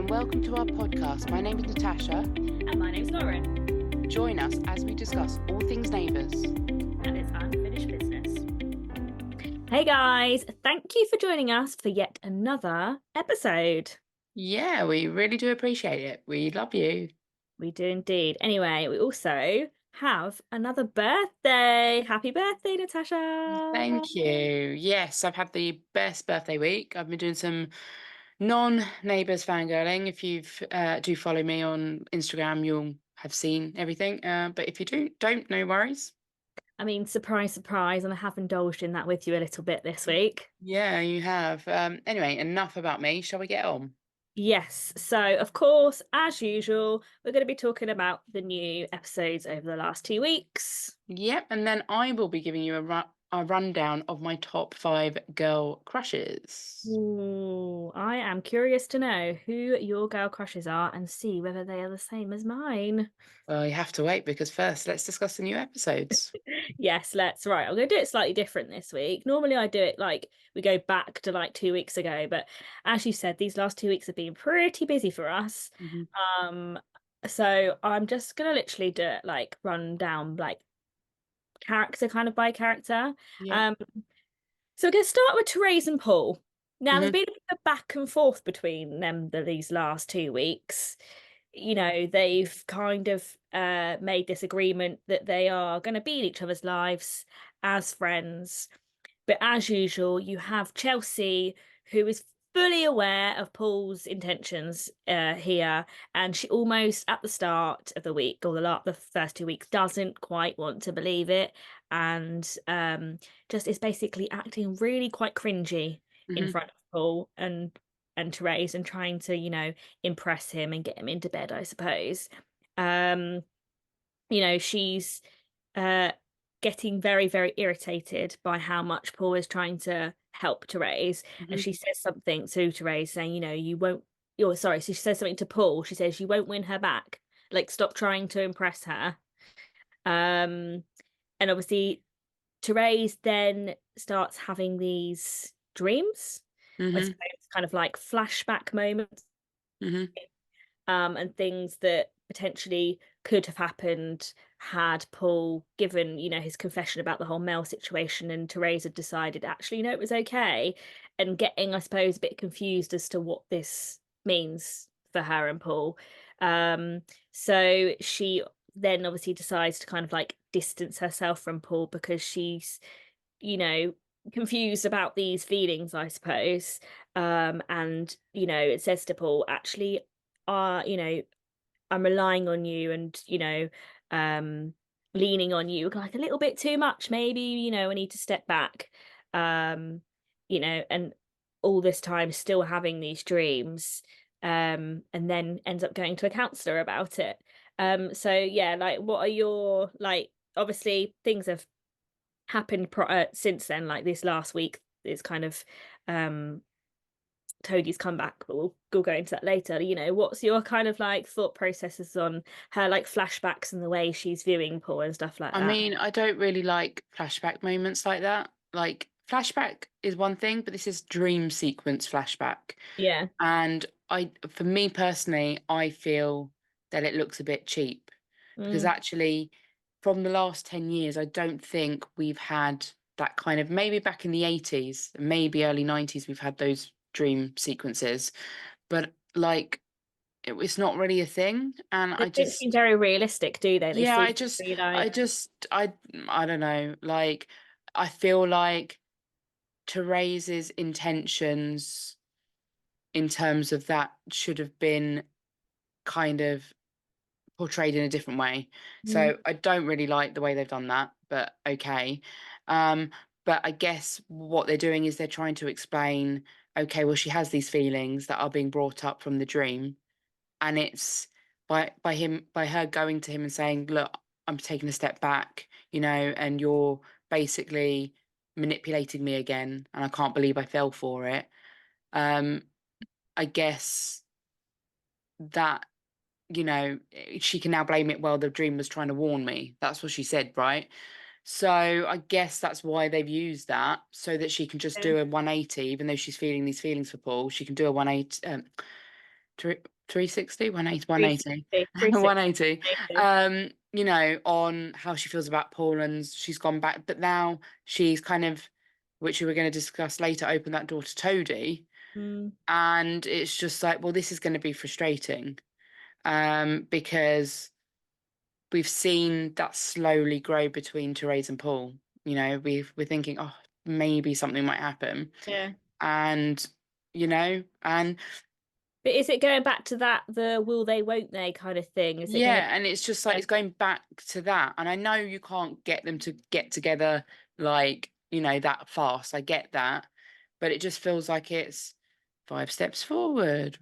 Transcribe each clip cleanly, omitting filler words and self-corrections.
and welcome to our podcast. My name is Natasha. And my name's Lauren. Join us as we discuss all things Neighbours. And it's unfinished business. Hey guys, thank you for joining us for yet another episode. Yeah, we really do appreciate it. We love you. We do indeed. Anyway, we also have another birthday. Happy birthday, Natasha. Thank you. Yes, I've had the best birthday week. I've been doing some non-Neighbours fangirling. If you do follow me on Instagram, you'll have seen everything. But if you don't, no worries. I mean, surprise, surprise, and I have indulged in that with you a little bit this week. Yeah, you have. Anyway, enough about me. Shall we get on? Yes, so of course, as usual, we're going to be talking about the new episodes over the last 2 weeks. Yep, and then I will be giving you a rundown of my top 5 girl crushes. Ooh, I am curious to know who your girl crushes are and see whether they are the same as mine. Well, you have to wait because first let's discuss the new episodes. Yes, right. I'm going to do it slightly different this week. Normally I do it like we go back to like 2 weeks ago, but as you said, these last 2 weeks have been pretty busy for us. Mhm. So I'm just gonna literally do it like run down like character kind of by character. Yeah. Um, So we're going to start with Therese and Paul. Now, there's Hmm. been a bit of back and forth between them these last 2 weeks. You know, they've kind of made this agreement that they are going to be in each other's lives as friends. But as usual, you have Chelsea, who is fully aware of Paul's intentions here, and she almost at the start of the week or the first 2 weeks doesn't quite want to believe it, and just is basically acting really quite cringy in Hmm. front of Paul and Therese and trying to, impress him and get him into bed, I suppose. Um, she's uh getting very, very irritated by how much Paul is trying to help Therese. And Hmm. she says something to Therese saying, you won't, you're sorry. So she says something to Paul. She says, you won't win her back. Like, stop trying to impress her. Um, and obviously, Therese then starts having these dreams, I Hmm. suppose, kind of like flashback moments, Hmm. and things that potentially could have happened had Paul given, his confession about the whole Mel situation and Therese had decided actually, it was okay. And getting, I suppose, a bit confused as to what this means for her and Paul. Um, so she then obviously decides to kind of like distance herself from Paul because she's, you know, confused about these feelings, I suppose. And, it says to Paul, actually, I'm relying on you and, um, leaning on you like a little bit too much. Maybe, I need to step back. Um, and all this time still having these dreams, and then ends up going to a counselor about it. So yeah, like what are your like obviously things have happened since then, like this last week is kind of um Toadie's comeback, but we'll go into that later. What's your kind of like thought processes on her like flashbacks and the way she's viewing Paul and stuff like I that? mean, I don't really like flashback moments like that. Like, flashback is one thing, but this is dream sequence flashback. Yeah. And for me personally, I feel that it looks a bit cheap because Mm, actually, from the last 10 years, I don't think we've had that kind of, maybe back in the 80s, maybe early 90s, we've had those dream sequences, but like, it's not really a thing. And they I don't seem just, very realistic, do they? They yeah, seem to be I like, just, I don't know. Like, I feel like Therese's intentions in terms of that should have been kind of portrayed in a different way. mm, So I don't really like the way they've done that, but okay. Um, but I guess what they're doing is they're trying to explain, okay, well, she has these feelings that are being brought up from the dream, and it's by her going to him and saying, look, I'm taking a step back, and you're basically manipulating me again, and I can't believe I fell for it. Um, I guess that she can now blame it. Well, the dream was trying to warn me. That's what she said, right? So I guess that's why they've used that so that she can just yeah. do a 180, even though she's feeling these feelings for Paul. She can do a 180, Three 360, 180, 180, 360, 180, 360. you know, on how she feels about Paul, and she's gone back, but now she's kind of, which we were gonna discuss later, opened that door to Toady, Mm, and it's just like, well, this is gonna be frustrating, because we've seen that slowly grow between Therese and Paul. You know, we're thinking, "Oh, maybe something might happen," yeah. and, you know, and But is it going back to that, the will they, won't they kind of thing? Is it gonna yeah, and it's just like yeah, it's going back to that. And I know you can't get them to get together like, you know, that fast. I get that. But it just feels like it's 5 steps forward,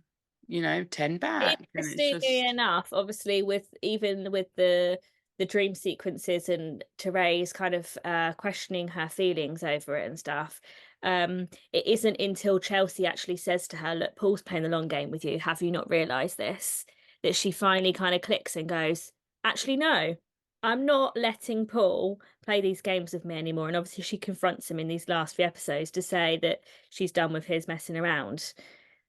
you know, 10 back. And it's interestingly just, enough, obviously with even with the dream sequences and Therese kind of questioning her feelings over it and stuff, it isn't until Chelsea actually says to her, look, Paul's playing the long game with you. Have you not realised this? That she finally kind of clicks and goes, actually, no, I'm not letting Paul play these games with me anymore. And obviously she confronts him in these last few episodes to say that she's done with his messing around.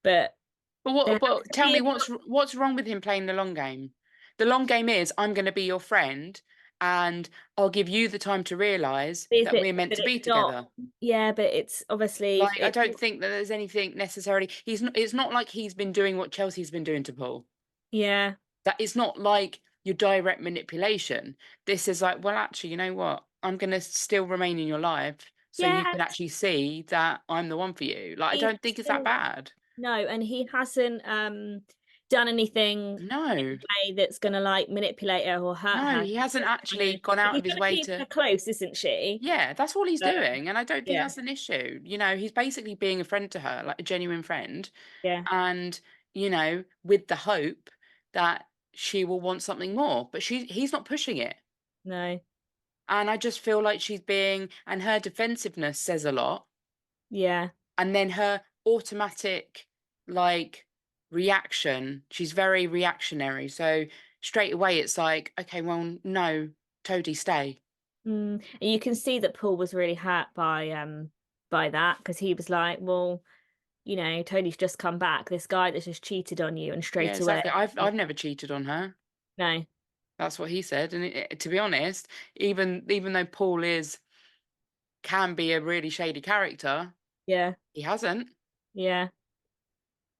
But but there what, has but to tell be me a what's wrong with him playing the long game? The long game is I'm going to be your friend and I'll give you the time to realize is that it, we're meant but to it's be not. together. Yeah, but it's obviously Like, I it. don't think that there's anything necessarily. He's not. It's not like he's been doing what Chelsea's been doing to Paul. Yeah, That is not like your direct manipulation. This is like, well, actually, you know what? I'm gonna still remain in your life so yeah. you can actually see that I'm the one for you. Like, I He don't think it's that hasn't. bad. No, and he hasn't done anything in No, a way that's gonna like manipulate her or hurt no, her. he He's hasn't just actually trying to. gone out He's of his trying to way keep her to. close, isn't she? Yeah, that's all he's Um, doing, and I don't think yeah, that's an issue. You know, he's basically being a friend to her, like a genuine friend, yeah. and you know, with the hope that she will want something more. But he's not pushing it. No, And I just feel like she's being, and her defensiveness says a lot. yeah. And then her automatic, like, reaction, she's very reactionary. So straight away, it's like, okay, well, no, Toady, stay. And you can see that Paul was really hurt by that because he was like, well, Tony's just come back. This guy that's just cheated on you, and Yeah, straight away, exactly. I've never cheated on her. no, That's what he said. And to be honest, even though Paul can be a really shady character, yeah, he hasn't. yeah.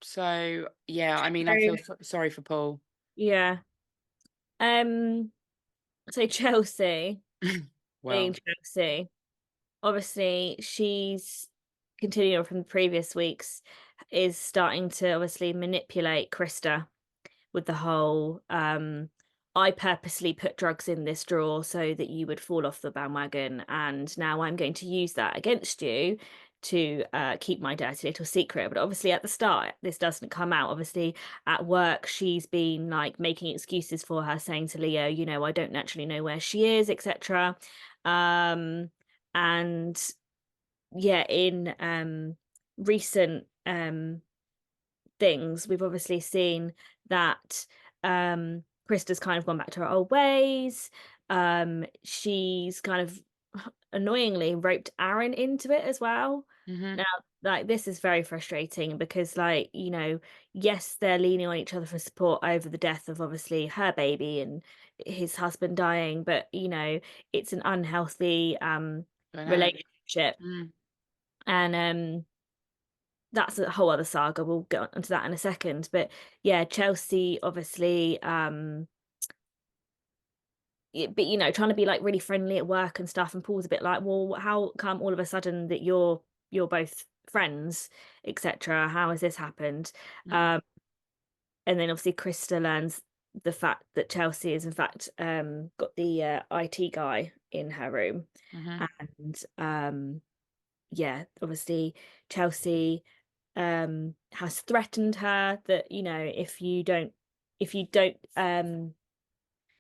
So yeah, I mean, I So feel sorry for Paul. yeah. Um, so Chelsea, being Well, Chelsea, obviously she's continuing on from the previous weeks, is starting to obviously manipulate Krista with the whole I purposely put drugs in this drawer so that you would fall off the bandwagon, and now I'm going to use that against you to keep my dirty little secret. But obviously at the start this doesn't come out. Obviously at work she's been like making excuses for her, saying to Leo, I don't naturally know where she is, etc. um and yeah, in recent things, we've obviously seen that Krista's kind of gone back to her old ways. She's kind of annoyingly roped Aaron into it as well. hmm Now, like this is very frustrating because, like, yes, they're leaning on each other for support over the death of obviously her baby and his husband dying, but it's an unhealthy dynamic. relationship. Mm, And that's a whole other saga. We'll get onto that in a second. But yeah, Chelsea obviously but trying to be like really friendly at work and stuff, and Paul's a bit like, well, how come all of a sudden that you're both friends, etc. How has this happened? mm, um and then obviously Krista learns the fact that Chelsea is in fact got the IT guy in her room. mhm, And yeah, obviously Chelsea has threatened her that, if you don't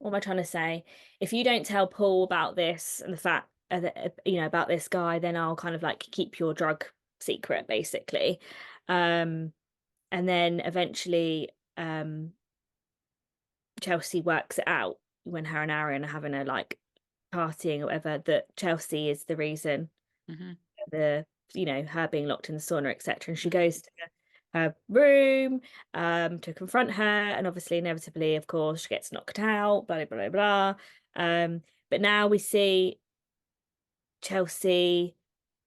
what am I trying to say? If you don't tell Paul about this and the fact that, about this guy, then I'll kind of like keep your drug secret, basically. Um, and then eventually, Chelsea works it out when her and Aaron are having a like partying or whatever, that Chelsea is the reason mhm, for the, her being locked in the sauna, etc. And she mhm. goes to her room to confront her, and obviously, inevitably, of course, she gets knocked out. Blah blah blah blah. But now we see Chelsea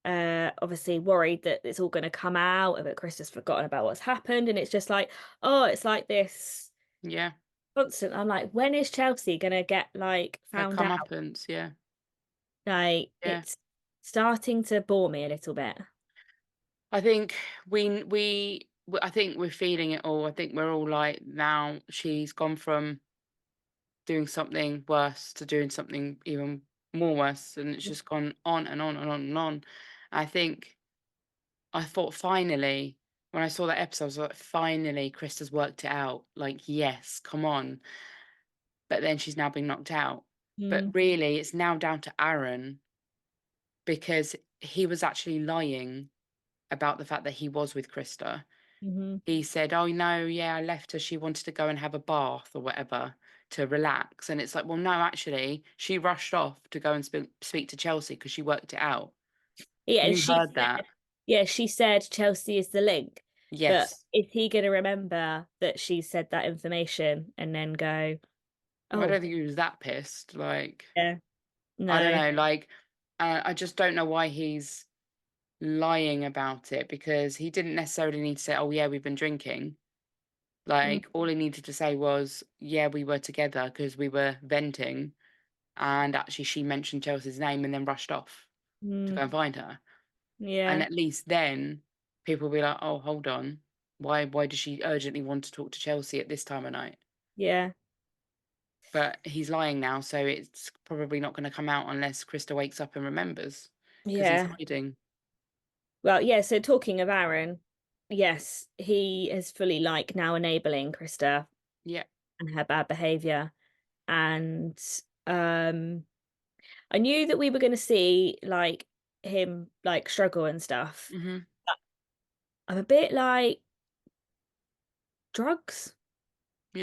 obviously worried that it's all going to come out and that Chris has forgotten about what's happened, and it's just like, oh, it's like this Yeah. constant. I'm like, when is Chelsea gonna get like Her found out? comeuppance, yeah. Like Yeah. it's starting to bore me a little bit. I think I think we're feeling it all. I think we're all like, now she's gone from doing something worse to doing something even more worse, and it's just gone on and on and on and on. I think I thought finally, when I saw that episode, I was like, finally, Krista's worked it out. Like, yes, come on. But then she's now been knocked out. But Mm, really, it's now down to Aaron, because he was actually lying about the fact that he was with Krista. hmm He said, "Oh, no, yeah, I left her. She wanted to go and have a bath or whatever to relax." And it's like, well, no, actually, she rushed off to go and speak to Chelsea because she worked it out. Yeah, and You she heard said, that. yeah, she said Chelsea is the link. But Yes. is he going to remember that she said that information and then go, Well, I oh, don't think he was that pissed. Like, yeah, I don't no. know. Like, I just don't know why he's lying about it, because he didn't necessarily need to say, "Oh, yeah, we've been drinking." Like, all he needed to say was, "Yeah, we were together because we were venting." And actually, she mentioned Chelsea's name and then rushed off to Mm-hmm. go and find her. And Yeah, at least then people will be like, "Oh, hold on. Why does she urgently want to talk to Chelsea at this time of night?" yeah, But he's lying now, so it's probably not going to come out unless Krista wakes up and remembers, because he's yeah. hiding. Well, yeah, so talking of Aaron, yes, he is fully like now enabling Krista Yeah. and her bad behavior. And um I knew that we were going to see like him like struggle and stuff. Hmm. I'm a bit like drugs.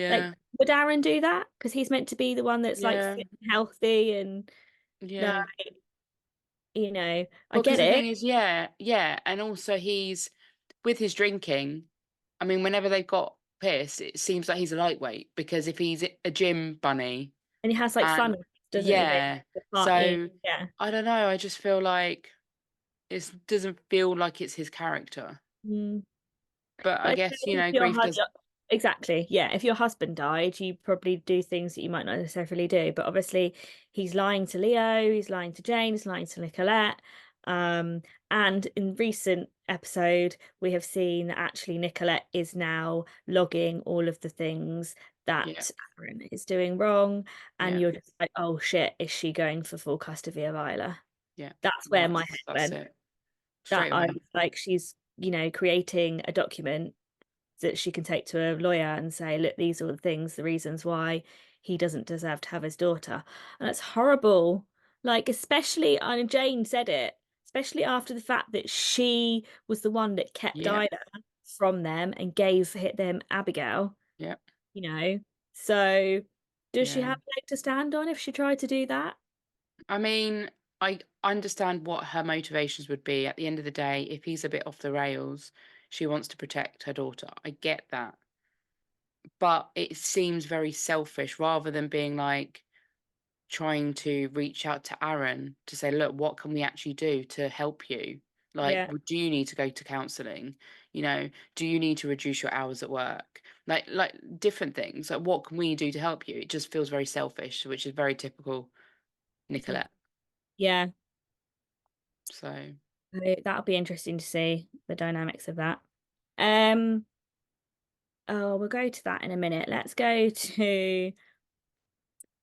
Like, Yeah. would Aaron do that? Because he's meant to be the one that's like Yeah. fit and healthy and like, Yeah. I Well, because get the it. thing is, yeah, yeah, and also he's with his drinking. I mean, whenever they've got pissed, it seems like he's a lightweight, because if he's a gym bunny And he has like and fun, doesn't he? Like yeah, the party. so Yeah. I don't know. I just feel like it doesn't feel like it's his character. Mm. But But I I guess, suppose if your grief does. exactly, yeah. If your husband died, you probably do things that you might not necessarily do. But obviously, he's lying to Leo, he's lying to Jane, he's lying to Nicolette. Um, and in recent episode, we have seen that actually Nicolette is now logging all of the things Yeah, that Aaron is doing wrong, and yeah, you're just like, oh shit, is she going for full custody of Isla? yeah. That's Well, where my head that's went. it. That Straight I away. was like, she's, creating a document that she can take to a lawyer and say, look, these are the things, the reasons why he doesn't deserve to have his daughter. And it's horrible. Like, especially, and Jane said it, especially after the fact that she was the one that kept Yeah, Ida from them and gave them Abigail, yeah, you know. So does she yeah. have a leg to stand on if she tried to do that? I mean, I understand what her motivations would be. At the end of the day, if he's a bit off the rails, she wants to protect her daughter. I get that. But it seems very selfish, rather than being like trying to reach out to Aaron to say, "Look, what can we actually do to help you? Like, Yeah. do you need to go to counseling? Do you need to reduce your hours at work? Like different things. Like, what can we do to help you?" It just feels very selfish, which is very typical Nicolette. Yeah. So, So that'll be interesting to see the dynamics of that. Um, oh, we'll go to that in a minute. Let's go to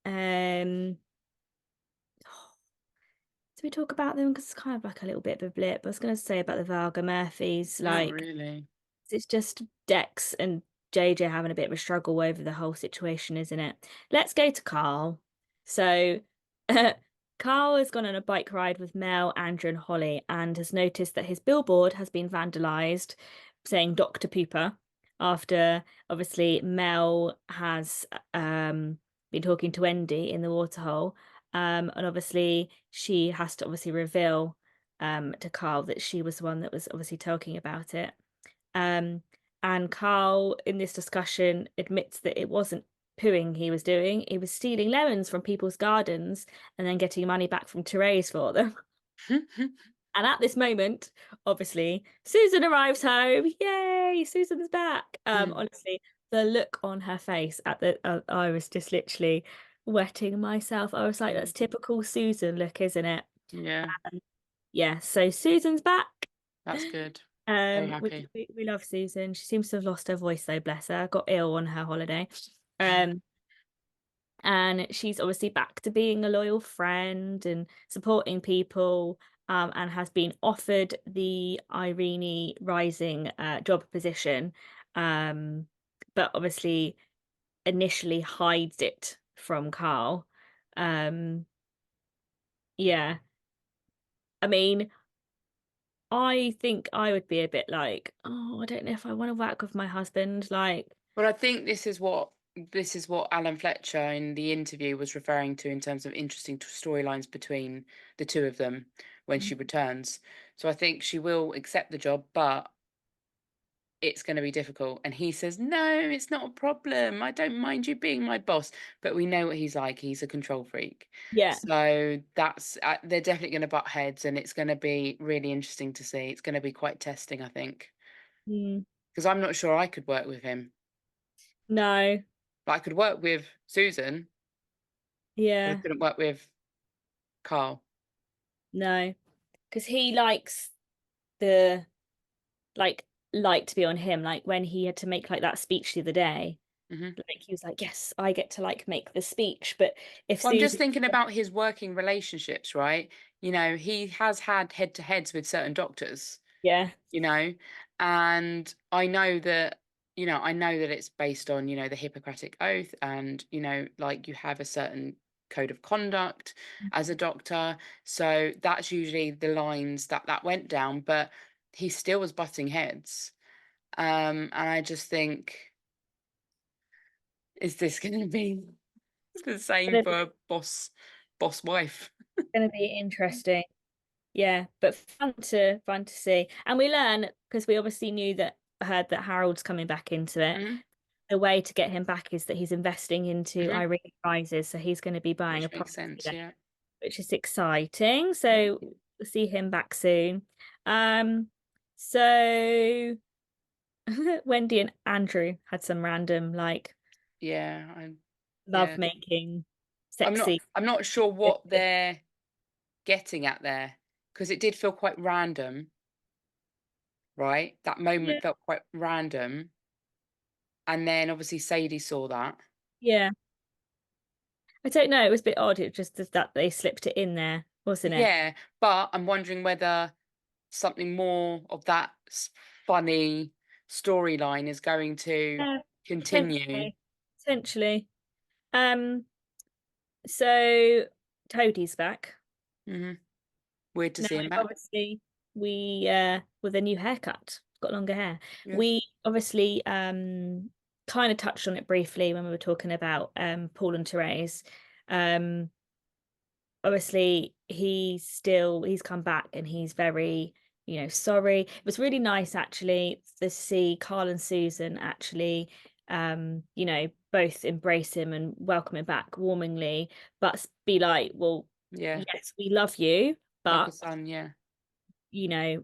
um do we talk about them? Because it's kind of like a little bit of a blip. I was going to say about the Varga Murphys, not like really. it's just Dex and JJ having a bit of a struggle over the whole situation, isn't it? Let's go to Carl. So, Carl has gone on a bike ride with Mel, Andrew, and Holly and has noticed that his billboard has been vandalized, saying Dr. Pooper, after obviously Mel has been talking to Wendy in the waterhole. And obviously she has to obviously reveal to Carl that she was the one that was obviously talking about it. Um, And Carl, in this discussion, admits that it wasn't pooing he was doing, he was stealing lemons from people's gardens and then getting money back from Therese for them. And at this moment, obviously, Susan arrives home. Yay, Susan's back. Mm, Honestly, the look on her face at the I was just literally wetting myself. I was like, that's mm, typical Susan look, isn't it? yeah, Yeah, so Susan's back. that's good. Very Which happy. we love Susan. She seems to have lost her voice though, bless her. Got ill on her holiday. Um, and she's obviously back to being a loyal friend and supporting people, and has been offered the Irene Rising job position, um, but obviously initially hides it from Carl. Um, yeah, I mean, I think I would be a bit like, oh, I don't know if I want to work with my husband. Like, Well, I think this is what Alan Fletcher in the interview was referring to in terms of interesting storylines between the two of them when she returns. So I think she will accept the job, but it's going to be difficult. And he says, "No, it's not a problem. I don't mind you being my boss." But we know what he's like. He's a control freak. yeah. So that's they're definitely going to butt heads, and it's going to be really interesting to see. It's going to be quite testing, I think, Mm, because I'm not sure I could work with him. no, Like, I could work with Susan, but I yeah, couldn't work with Carl. no, because he likes the like light to be on him. Like when he had to make like that speech the other day, Mhm. like he was like, "Yes, I get to like make the speech." But if Well, I'm just Susan, thinking about his working relationships, right? He has had head-to-heads with certain doctors, yeah, you know, and I know that it's based on, the Hippocratic Oath and, like you have a certain code of conduct as a doctor. So that's usually the lines that went down, but he still was butting heads. And I just think, is this going to be the same gonna for boss wife? gonna be interesting. Yeah, but fun to see. And we learn because we obviously heard that Harold's coming back into it. Mhm, The way to get him back is that he's investing into mhm, Irene Rises, so he's going to be buying a which makes property sense, there, yeah. which is exciting. Yeah. So we'll see him back soon. Um, so Wendy and Andrew had some random like Yeah, I'm love yeah. making, I'm not sexy. I'm not sure what they're getting at there, because it did feel quite random, right? That Yeah, moment felt quite random, and then obviously Sadie saw that. yeah. I don't know. It was a bit odd. It was just that they slipped it in there, wasn't it? Yeah, but I'm wondering whether something more of that funny storyline is going to Yeah, continue. potentially. Potentially. Um, so Toadie's back. Mhm. Weird to Now, see him back. obviously, we with a new haircut, got longer hair. Yes. We obviously kind of touched on it briefly when we were talking about Paul and Therese. Um, obviously he's come back and he's very, sorry. It was really nice actually to see Carl and Susan actually both embrace him and welcome him back warmingly, but be like, well, Yeah, yes, we love you, like a but son, yeah.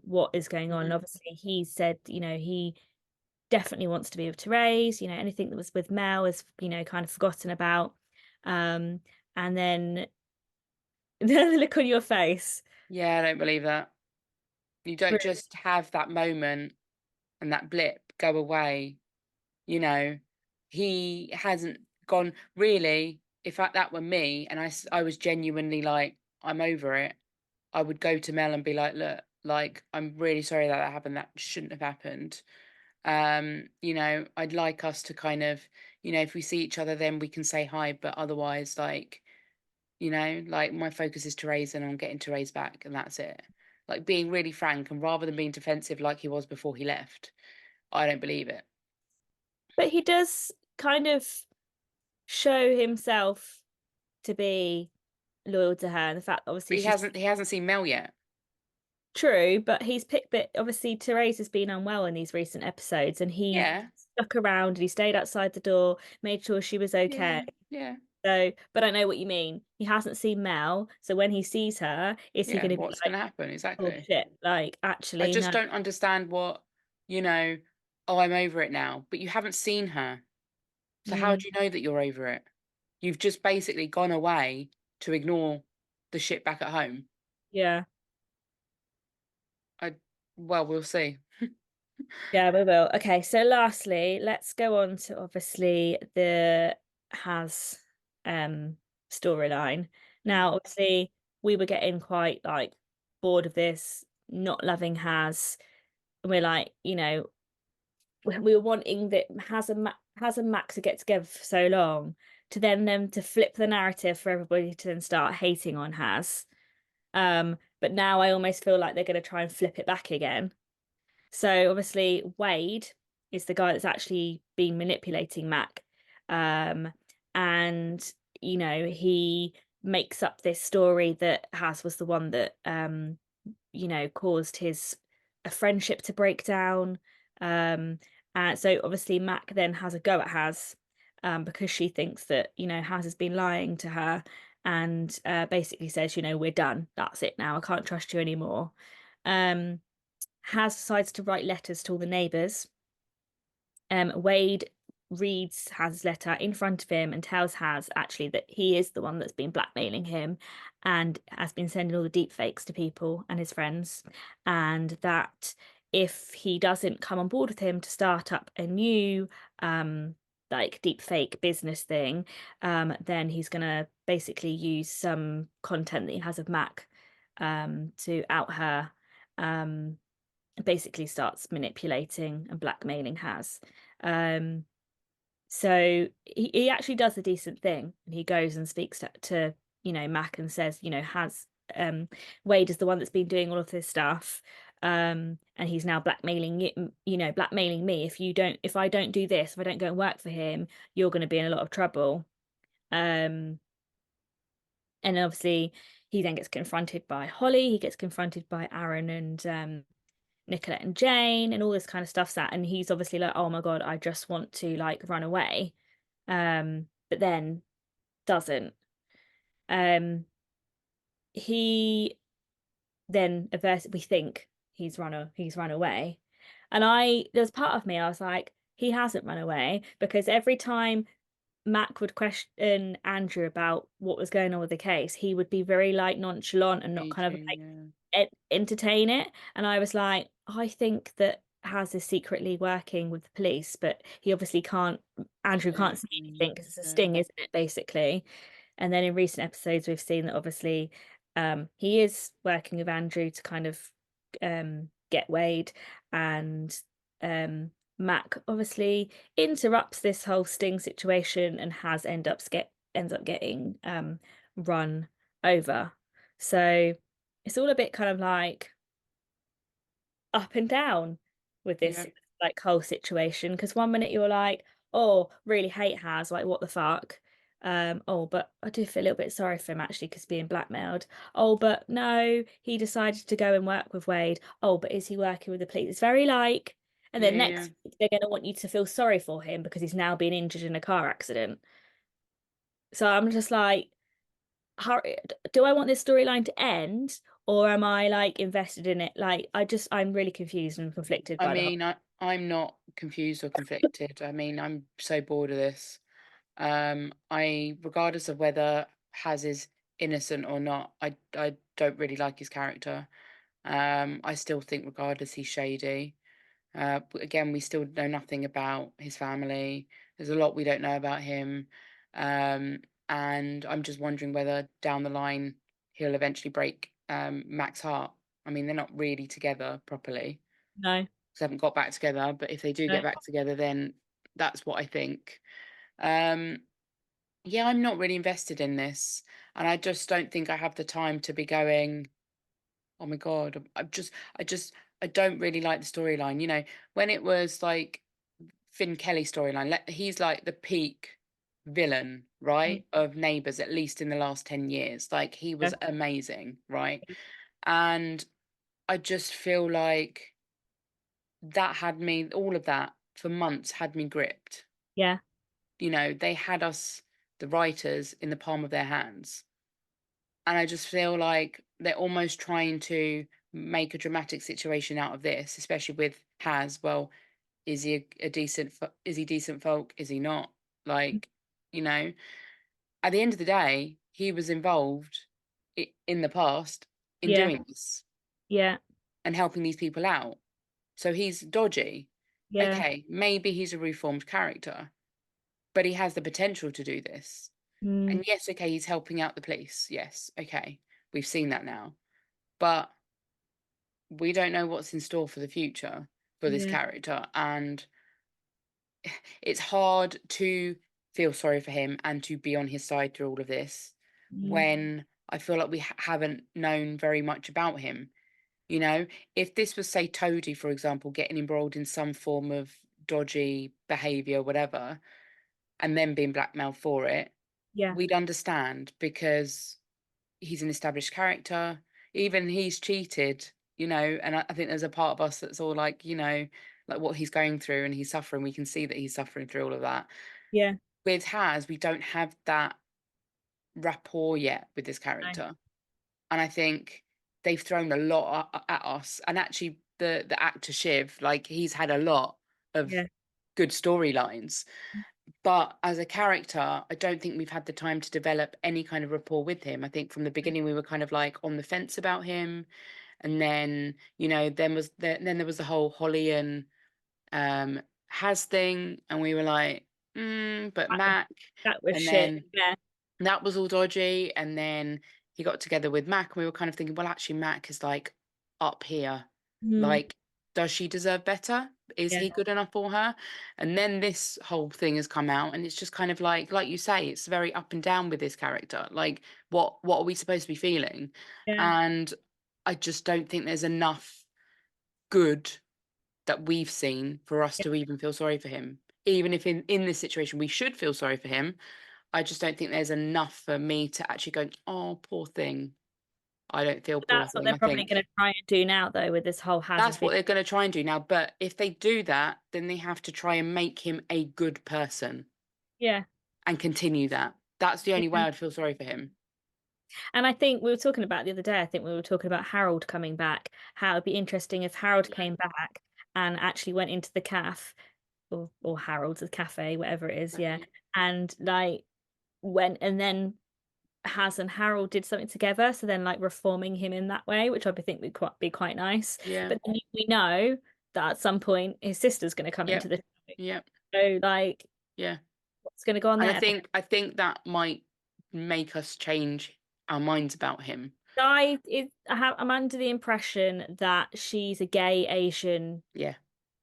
what is going on. And Mhm. obviously he said, he definitely wants to be with Therese, anything that was with Mel is, kind of forgotten about. um and then the look on your face. Yeah, I don't believe that. You don't Really? just have that moment and that blip go away, you know? He hasn't gone really, if that were me and I was genuinely like, "I'm over it," I would go to Mel and be like, "Look, like, I'm really sorry that happened. That shouldn't have happened. I'd like us to kind of, if we see each other, then we can say hi, but otherwise, like, like my focus is to raise and I'm getting to raise back, and that's it." Like being really frank, and rather than being defensive like he was before he left, I don't believe it. But he does kind of show himself to be loyal to her, and the fact, But obviously, he she's hasn't he hasn't seen Mel yet. True, but obviously Therese has been unwell in these recent episodes, and he Yeah, stuck around and he stayed outside the door, made sure she was okay. yeah, yeah, So, but I know what you mean. He hasn't seen Mel, so when he sees her, is he yeah. going to be What's like, going to happen? "Oh Exactly. shit!" Like, I actually, just no. don't understand what, you know, oh, I'm over it now, but you haven't seen her. So how Mm, do you know that you're over it? You've just basically gone away to ignore the shit back at home. yeah, I well, we'll see. yeah, we will. Okay, so lastly, let's go on to obviously the has storyline. Mm. Now, obviously, we were getting quite like bored of this, not loving has. And we're like, we were wanting that Has and Max to get together for so long, to then them to flip the narrative for everybody to then start hating on Has. But now I almost feel like they're going to try and flip it back again. So obviously Wade is the guy that's actually been manipulating Mac. Um, and he makes up this story that Has was the one that caused his a friendship to break down. Um, and so obviously Mac then has a go at Has, because she thinks that, Has has been lying to her, and basically says, we're done. That's it now. I can't trust you anymore. Um, Has decides to write letters to all the neighbours. Wade reads Haz's letter in front of him and tells Haz actually that he is the one that's been blackmailing him and has been sending all the deep fakes to people and his friends, and that if he doesn't come on board with him to start up a new like deep fake business thing, then he's gonna basically use some content that he has of Mac to out her, um basically starts manipulating and blackmailing Has. Um, so he actually does a decent thing, and he goes and speaks to Mac and says, Has Wade is the one that's been doing all of this stuff. And he's now blackmailing blackmailing me. If I don't do this, if I don't go and work for him, you're going to be in a lot of trouble. Um, and obviously he then gets confronted by Holly, he gets confronted by Aaron and Nicolette and Jane and all this kind of stuff's that, and he's obviously like, oh my God, I just want to like run away. But then doesn't. Um he then averts we think he's run away. And there's part of me, I was like, he hasn't run away, because every time Mac would question Andrew about what was going on with the case, he would be very like nonchalant and not kind of Raging, like yeah. entertain it. And I was like, I think that Has is secretly working with the police, but he obviously can't, Andrew can't see Mm, anything because it's a yeah. sting, isn't it, basically? And then in recent episodes, we've seen that obviously he is working with Andrew to kind of get Wade, and Mac obviously interrupts this whole sting situation and ends up getting run over. So it's all a bit kind of like up and down with this Yeah. like whole situation, because one minute you're like, oh, really hate Has, like what the fuck. Oh, but I do feel a little bit sorry for him actually because being blackmailed. Oh, but no, he decided to go and work with Wade. Oh, but is he working with the police? It's very like, and Yeah, then yeah. next week they're going to want you to feel sorry for him because he's now been injured in a car accident. So I'm just like, do I want this storyline to end, or am I like invested in it? Like, I'm really confused and conflicted I by the whole. mean, I'm not confused or conflicted. I mean, I'm so bored of this. Regardless of whether Haz is innocent or not, I don't really like his character. I still think regardless he's shady. But again, we still know nothing about his family. There's a lot we don't know about him. Um, and I'm just wondering whether down the line he'll eventually break Mac's heart. I mean, they're not really together properly. No, 'Cause they haven't got back together, but if they do no, get back together, then that's what I think. Um, yeah, I'm not really invested in this, and I just don't think I have the time to be going, "Oh my God." I don't really like the storyline. When it was like Finn Kelly storyline, he's like the peak villain, mm, right, of Neighbours, at least in the last 10 years. Like he no, was amazing, right? And I just feel like that had me all of that for months had me gripped. Yeah, You know, they had us, the writers, in the palm of their hands. And I just feel like they're almost trying to make a dramatic situation out of this, especially with Has. Well, is he a decent? Is he decent folk? Is he not? Like, you know, at the end of the day, he was involved in the past in yeah, doing this yeah, and helping these people out. So he's dodgy. yeah. Okay, maybe he's a reformed character, but he has the potential to do this. Mm, And yes, okay, he's helping out the police. Yes, okay, we've seen that now. But we don't know what's in store for the future for this yeah, character. And it's hard to feel sorry for him and to be on his side through all of this mm, when I feel like we haven't known very much about him. You know, if this was, say, Toady, for example, getting embroiled in some form of dodgy behavior, whatever, and then being blackmailed for it, yeah, we'd understand because he's an established character. Even he's cheated, you know, and I think there's a part of us that's all like, you know, like what he's going through and he's suffering. We can see that he's suffering through all of that. yeah. With Has, we don't have that rapport yet with this No, character. And I think they've thrown a lot at us. And actually, the actor Shiv, like he's had a lot of yeah, good storylines. But as a character, I don't think we've had the time to develop any kind of rapport with him. I think from the beginning we were kind of like on the fence about him, and then you know then there was the whole Holly and Has thing, and we were like, but that was Mac, that was and shit. then Yeah. that was all dodgy, and then he got together with Mac, and we were kind of thinking, well, actually, Mac is like up here. Mm, Like, does she deserve better? Is yeah, he good enough for her? And then this whole thing has come out, and it's just kind of like you say, it's very up and down with this character. Like, what are we supposed to be feeling? yeah. And I just don't think there's enough good that we've seen for us to even feel sorry for him. Even if in this situation we should feel sorry for him, I just don't think there's enough for me to actually go, "Oh, poor thing." I don't feel But poor that's what thing. they're I probably think going to try and do now, though, with this whole hazard that's what video. they're gonna try and do now, but if they do that, then they have to try and make him a good person Yeah, and continue that. That's the only way yeah. I'd feel sorry for him. And I think we were talking about the other day. I think we were talking about Harold coming back. How it'd be interesting if Harold Yeah. came back and actually went into the calf or Harold's the cafe, whatever it is. Yeah, Okay. and like went and then Has and Harold did something together, so then like reforming him in that way, which I think would be quite nice. Yeah. But then we know that at some point his sister's going to come into Yep. the show. Yep. So like, Yeah. what's going to go on And I there? think I think that might make us change our minds about him. I'm under the impression that she's a gay Asian Yeah.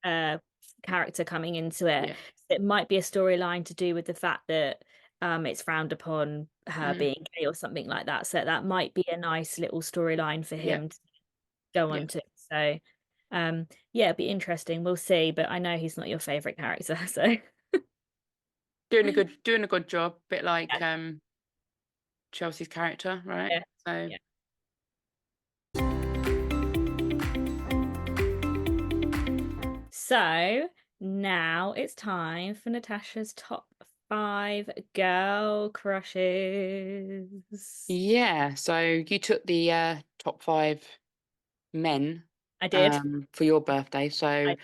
uh character coming into it. Yeah. It might be a storyline to do with the fact that it's frowned upon her Mhm. being gay or something like that. So that might be a nice little storyline for Yeah. him to go Yeah. on to. So yeah, it'd be interesting. We'll see, but I know he's not your favorite character, so Doing a good job, bit like yeah, Chelsea's character, right? yeah, So yeah. So now it's time for Natasha's top 5 girl crushes. yeah, so you took the top 5 men I did. for your birthday. So I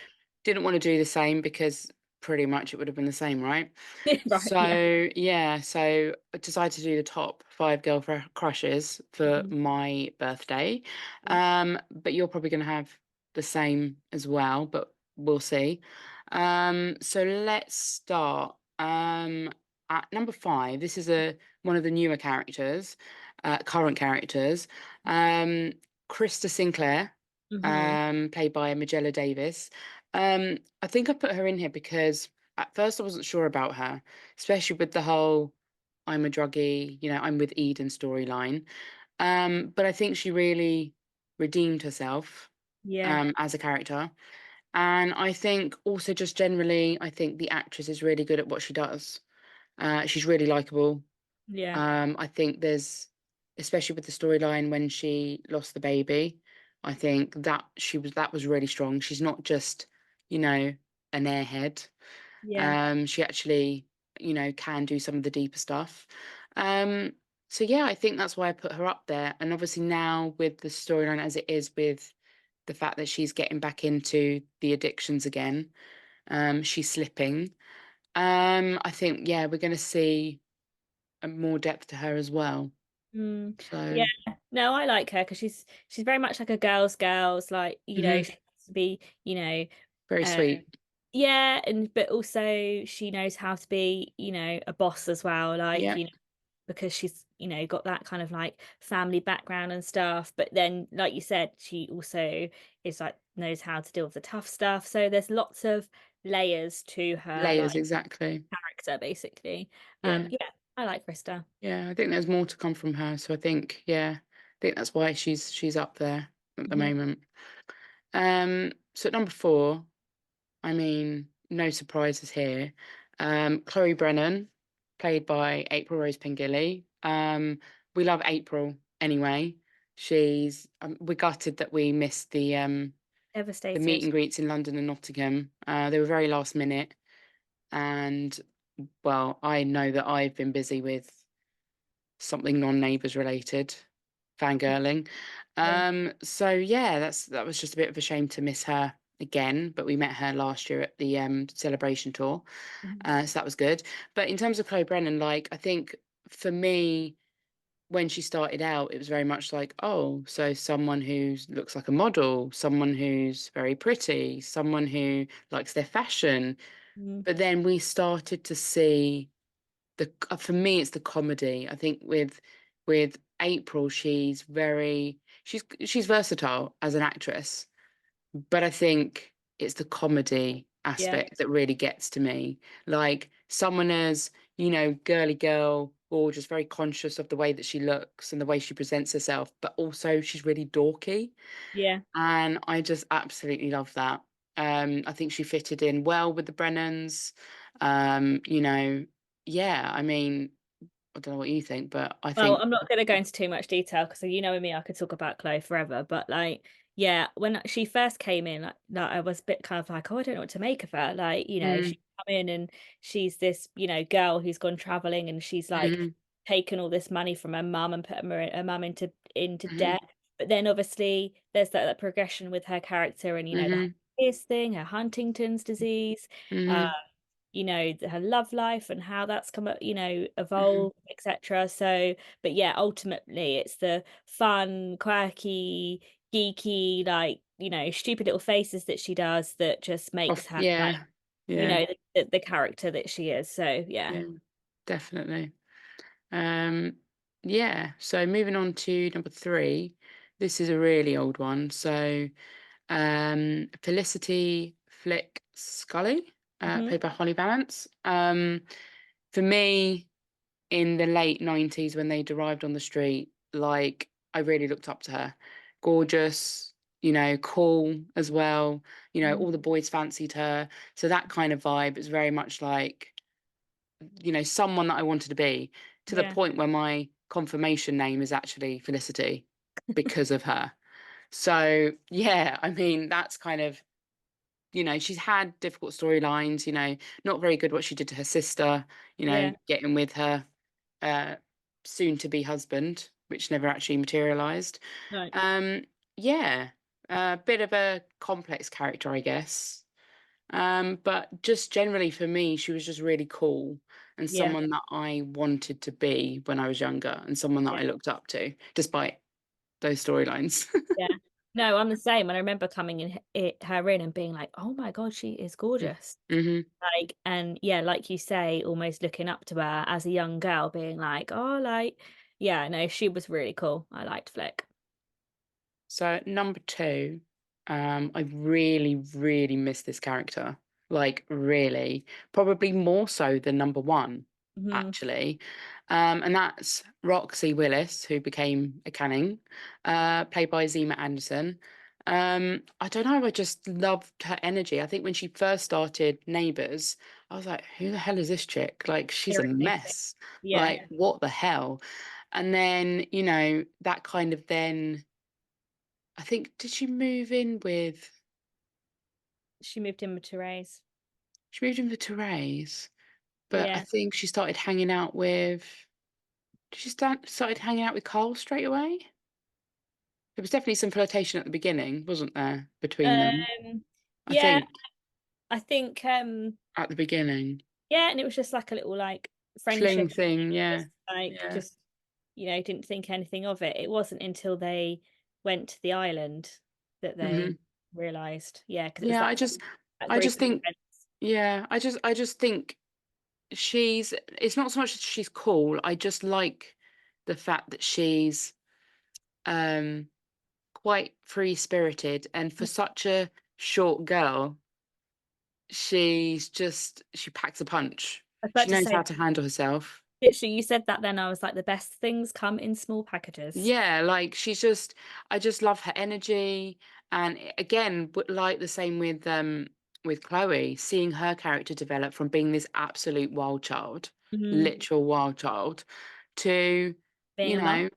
didn't want to do the same because pretty much it would have been the same, right? right, yeah. So yeah, so I decided to do the top 5 girl crushes for Mhm. my birthday. But you're probably going to have the same as well, but we'll see. So let's start. At number 5, this is a one of the newer characters, current characters. Um, Krista Sinclair, Mhm. played by Magella Davis. I think I put her in here because at first I wasn't sure about her, especially with the whole "I'm a druggie, you know, I'm with Eden" storyline. But I think she really redeemed herself Yeah, as a character. And I think also just generally, I think the actress is really good at what she does. She's really likable. yeah. I think there's, especially with the storyline when she lost the baby. I think that was really strong. She's not just, you know, an airhead. Yeah. She actually, can do some of the deeper stuff. Um, so yeah, I think that's why I put her up there. And obviously now with the storyline as it is, with the fact that she's getting back into the addictions again, she's slipping. I think, yeah, we're going to see more depth to her as well. Mm, yeah. So No, I like her because she's very much like a girl's, like, mhm, she has to be, very uh sweet. yeah, and but also she knows how to be, a boss as well, like, Yeah, because she's, got that kind of like family background and stuff. But then, like you said, she also is like knows how to deal with the tough stuff. So there's lots of layers to her layers, like exactly. character, basically. Yeah. Yeah, I like Krista. Yeah, I think there's more to come from her. So I think, yeah, I think that's why she's up there at the Hmm. moment. So at number 4, I mean, no surprises here. Chloe Brennan, played by April Rose Pengilly. We love April anyway. We're gutted that we missed the meet Devastated. and greets in London and Nottingham. They were very last minute, and well, I know that I've been busy with something non-Neighbours related, fangirling. Yeah. So yeah, that was just a bit of a shame to miss her again, but we met her last year at the celebration tour. Mhm. So that was good. But in terms of Chloe Brennan, like I think for me, when she started out, it was very much like, oh, so someone who looks like a model, someone who's very pretty, someone who likes their fashion. Mm, But then we started to see for me it's the comedy. I think with April, she's versatile as an actress, but I think it's the comedy yeah, aspect that really gets to me. Like someone as, girly girl, gorgeous, very conscious of the way that she looks and the way she presents herself, but also she's really dorky. yeah. And I just absolutely love that. I think she fitted in well with the Brennans. Um, you know, yeah, I mean, I don't know what you think, but I Well, think I'm not going to go into too much detail because you know me, I could talk about Chloe forever. But like, yeah, when she first came in, like I was a bit kind of like, oh, I don't know what to make of her. Like, mm, she come in and she's this, girl who's gone traveling and she's like mhm, taken all this money from her mum and put her mum into mhm, debt. But then obviously there's that progression with her character and the mhm, this thing, her Huntington's disease. mhm, Her love life and how that's come up, mhm. evolved, etc. So, but yeah, ultimately it's the fun, quirky, geeky, like, stupid little faces that she does that just makes Off, her like, yeah, yeah, the character that she is. So yeah. yeah, definitely. Um, yeah. So moving on to number 3, this is a really old one. So Felicity Flick Scully, Hmm. played by Holly Valance. For me, in the late 90s when they arrived on the street, like I really looked up to her. Gorgeous, cool as well. All the boys fancied her. So that kind of vibe is very much like, someone that I wanted to be, to the Yeah. point where my confirmation name is actually Felicity because of her. So yeah, I mean, that's kind of, she's had difficult storylines, not very good what she did to her sister, Yeah. getting with her uh, soon to be husband, which never actually materialized. No. Um, yeah, a bit of a complex character, I guess. But just generally for me, she was just really cool and Yeah. someone that I wanted to be when I was younger and someone that Yeah. I looked up to, despite those storylines. Yeah. No, I'm the same. And I remember coming her in and being like, oh my God, she is gorgeous. Hmm. Like, and yeah, like you say, almost looking up to her as a young girl, being like, oh, like, yeah, no, she was really cool. I liked Flick. So number 2, I really, really miss this character. Like really, probably more so than number 1, Hmm. actually. And that's Roxy Willis, who became a Canning, played by Zema Anderson. I don't know, I just loved her energy. I think when she first started Neighbours, I was like, who the hell is this chick? Like, she's a Irritating. mess. Yeah. Like, what the hell? And then, that kind of then I think did she move in with She moved in with Therese. she moved in with Therese, but I Yeah. think she started hanging out with did she started hanging out with Carl straight away? There was definitely some flirtation at the beginning, wasn't there, between them? Um, I yeah, think I think, at the beginning. yeah, and it was just like a little, like, Fling friendship, thing, yeah. just, like, Yeah. just, didn't think anything of it. It wasn't until they went to the island that they Mhm. realised, yeah, because it was Yeah, that I group just of think friends. yeah, I just think it's not so much that she's cool, I just like the fact that she's, um, quite free-spirited, and for such a short girl, she packs a punch. I was about She to knows say, how to handle herself. literally, you said that then, I was like, "The best things come in small packages." Yeah, like, I just love her energy, and again, like the same with Chloe, seeing her character develop from being this absolute wild child, Mhm. literal wild child, to, Being you a mum. know,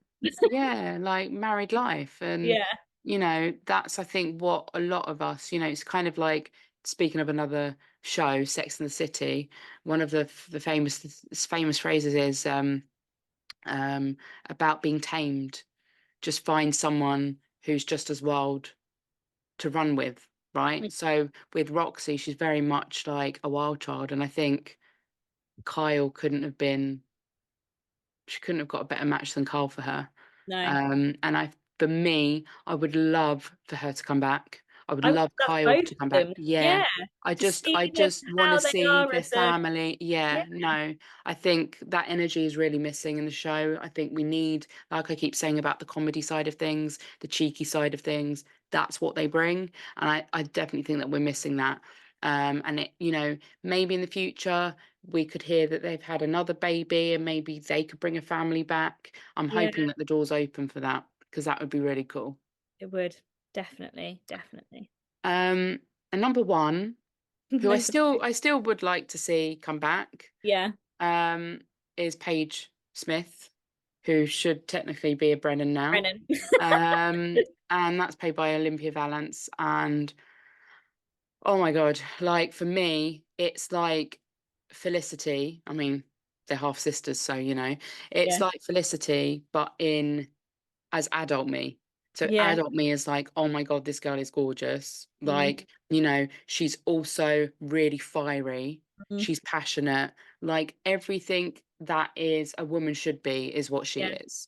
yeah, like, married life, and, Yeah, that's, I think, what a lot of us, it's kind of like speaking of another show, Sex and the City, one of the famous phrases is, um, about being tamed. Just find someone who's just as wild to run with, right? So with Roxy, she's very much like a wild child, and I think Kyle couldn't have been she couldn't have got a better match than Carl for her. no. For me, I would love for her to come back. I would I would love love Kyle both to of come back. them. Yeah. Yeah, to see I them just want to how they see are their as a, family. yeah, Yeah, no. I think that energy is really missing in the show. I think we need, like I keep saying about the comedy side of things, the cheeky side of things. That's what they bring. And I definitely think that we're missing that. And maybe in the future we could hear that they've had another baby and maybe they could bring a family back. I'm yeah, hoping that the door's open for that because that would be really cool. it would. Definitely, definitely. Um, and number one, who Number 2. I still would like to see come back, Yeah, um, is Paige Smith, who should technically be a Brennan now. Brennan. And that's played by Olympia Valance. And oh my God, like for me, it's like Felicity. I mean, they're half sisters, so it's Yeah, like Felicity, but in as adult me. So yeah, adult me is like, "Oh my god, this girl is gorgeous." mm, Like, she's also really fiery. mm, She's passionate. Like everything that is a woman should be is what she yeah. is.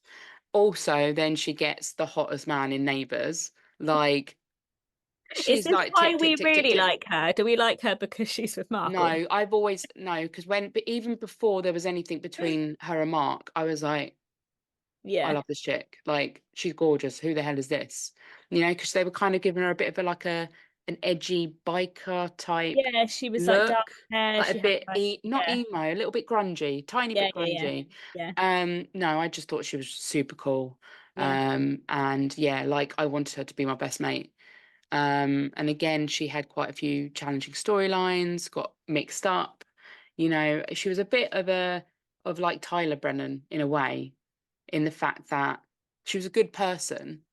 Also, then she gets the hottest man in Neighbours. Like Is she's this like why tick tick we tick tick really tick. like her? Do we like her because she's with Mark, or No, I've always no, because but even before there was anything between her and Mark, I was like, I yeah, love this chick. Like, she's gorgeous. Who the hell is this? Because they were kind of giving her a bit of an edgy biker type yeah, she was like dark look, hair, like a she had bit like, not yeah, emo, a little bit grungy, tiny yeah, bit yeah, yeah, grungy. yeah, No, I just thought she was super cool. yeah, And yeah, like I wanted her to be my best mate. And again, she had quite a few challenging storylines, got mixed up. She was a bit of like Tyler Brennan in a way, in the fact that she was a good person.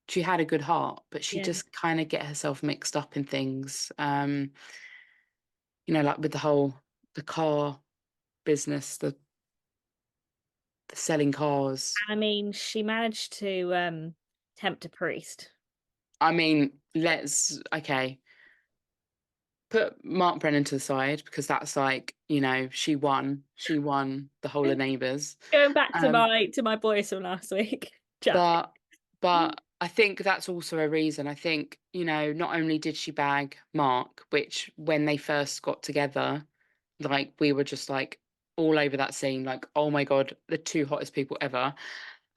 She had a good heart, but she yeah. just kind of get herself mixed up in things. Like with the car business, the selling cars. I mean, she managed to tempt a priest. I mean, okay, put Mark Brennan to the side because that's like, she won. She won the whole of Neighbours. Going back to Um, my boys from last week, Jack. but but I think that's also a reason. I think, not only did she bag Mark, which when they first got together, like we were just like all over that scene, like, oh my God, the two hottest people ever.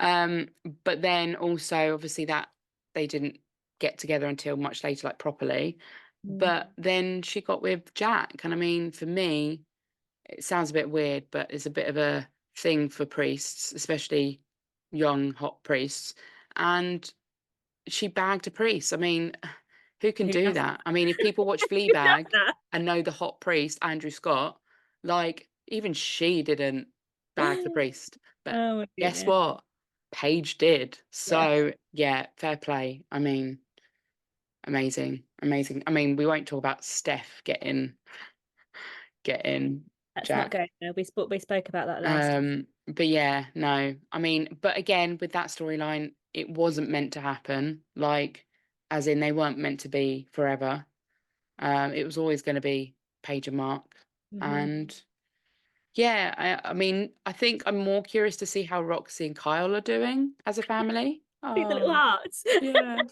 Um, but then also obviously that they didn't get together until much later, like properly. Mm, But then she got with Jack. And I mean, for me, it sounds a bit weird, but it's a bit of a thing for priests, especially young, hot priests. And she bagged a priest. I mean, who can who do does that? I mean, if people watch who does Fleabag that? and know the hot priest, Andrew Scott, like, even she didn't bag the priest. But Oh my guess goodness. what? Paige did. Yeah, So yeah, fair play. I mean, amazing, amazing. I mean, we won't talk about Steph getting let's not Jack. go there. We spoke about that last time. But yeah, no. I mean, but again, with that storyline, it wasn't meant to happen. Like, as in they weren't meant to be forever. It was always going to be Paige and Mark. Mhm. And yeah, I mean, I think I'm more curious to see how Roxy and Kyle are doing as a family. See the little Oh, hearts. yeah.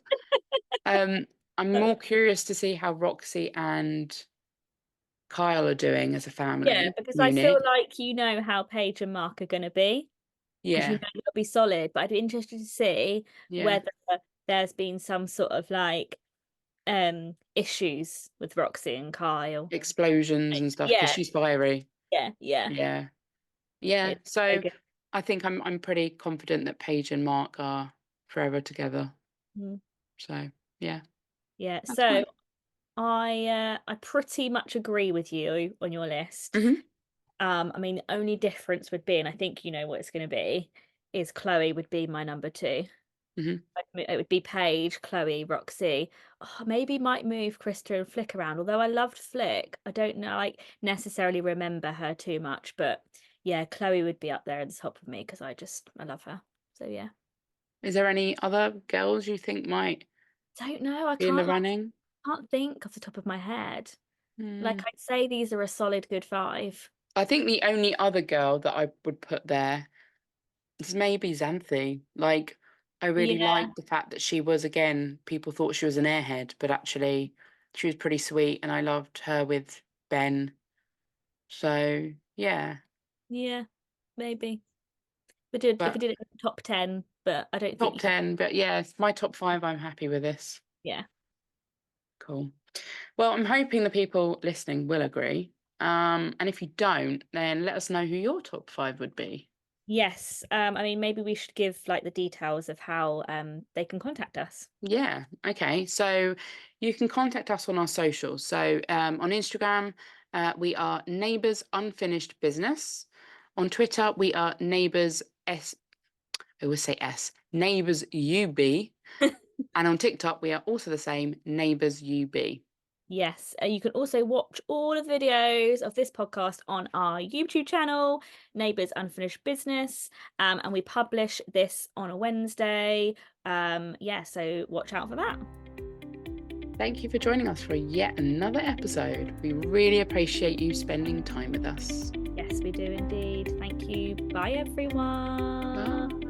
Um, I'm more curious to see how Roxy and Kyle are doing as a Yeah, family because I feel unit. like you know how Paige and Mark are going to be, because you Yeah, know they'll be solid. But I'd be interested to see yeah. whether there's been some sort of like issues with Roxy and Kyle. Explosions Like, and stuff because yeah, she's fiery. yeah. Yeah. Yeah. It's so So good. I think I'm pretty confident that Paige and Mark are forever together. Mhm. So yeah, Yeah. that's So fine. I pretty much agree with you on your list. Hmm. I mean, the only difference would be, and I think you know what it's going to be, is Chloe would be my number two. Hmm. It would be Paige, Chloe, Roxy. Oh, maybe might move Krista and Flick around. Although I loved Flick, I don't know, like necessarily remember her too much. But yeah, Chloe would be up there at the top of me because I love her. So yeah, Is there any other girls you think might don't know. I be in the can't like running? can't think off the top of my head. Like Hmm. I'd say these are a solid good five. I think the only other girl that I would put there is maybe Xanthi. Like, I really Yeah, liked the fact that she was, again, people thought she was an airhead, but actually she was pretty sweet, and I loved her with Ben. So, yeah. yeah, maybe. We did if we But did it in the top 10, but I don't think top you could. 10, but yeah, it's my top five. I'm happy with this. Yeah. Cool. Well, I'm hoping the people listening will agree. And if you don't, then let us know who your top five would be. Yes. I mean, maybe we should give like the details of how they can contact us. Yeah. Okay. So you can contact us on our socials. So on Instagram, we are Neighbours Unfinished Business. On Twitter, we are Neighbours S. I always say S. Neighbours UB. And on TikTok, we are also the same, Neighbours UB. Yes. You can also watch all of the videos of this podcast on our YouTube channel, Neighbours Unfinished Business. And we publish this on a Wednesday. Yeah, so watch out for that. Thank you for joining us for yet another episode. We really appreciate you spending time with us. Yes, we do indeed. Thank you. Bye, everyone. Bye.